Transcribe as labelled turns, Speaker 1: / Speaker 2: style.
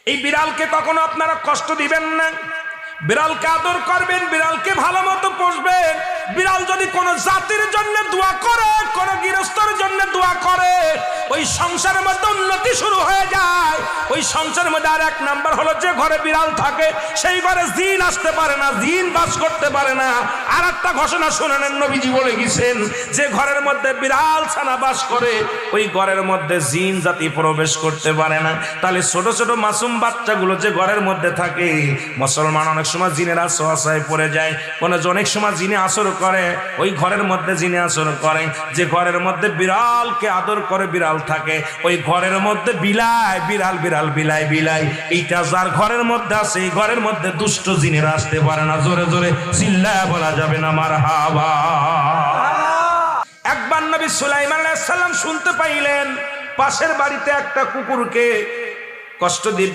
Speaker 1: এই বিড়ালকে কখনো আপনারা কষ্ট দিবেন না, বিড়ালকে আদর করবেন, বিড়ালকে ভালো মতো পুষবেন। বিড়াল যদি কোনো জাতির জন্য দোয়া করে, কোন গৃহস্থর জন্য দোয়া করে, ওই সংসারের মধ্যে উন্নতি শুরু হয়ে যায়। ওই সংসারের মধ্যে আর এক নাম্বার হলো, যে ঘরে বিড়াল থাকে সেই ঘরে জিন আসতে পারে না, জিন বাস করতে পারে না। আর একটা ঘোষণা শুনেন, নবীজি বলে গেছেন, যে ঘরের মধ্যে বিড়াল ছানা বাস করে ওই ঘরের মধ্যে জিন জাতি প্রবেশ করতে পারে না। তাহলে ছোট ছোট মাসুম বাচ্চাগুলো যে ঘরের মধ্যে থাকে, মুসলমান অনেক সময় জিনের আশ্রয় পড়ে যায়, অনেক সময় জিনে আসর করে, ওই ঘরের মধ্যে জিনে আসর করে। যে ঘরের মধ্যে বিড়ালকে আদর করে বিড়াল থাকে, ওই ঘরের মধ্যে বিলাই বিড়াল বিড়াল বিলাই বিলাই, এইটা যার ঘরের মধ্যে আছে, এই ঘরের মধ্যে দুষ্ট জিনেরা আসতে পারে না। জোরে জোরে চিল্লায় বলা যাবে না মারহাবা। একবার নবী সুলাইমান আলাইহিস সালাম শুনতে পাইলেন, পাশের বাড়িতে একটা কুকুরকে কষ্ট দিয়ে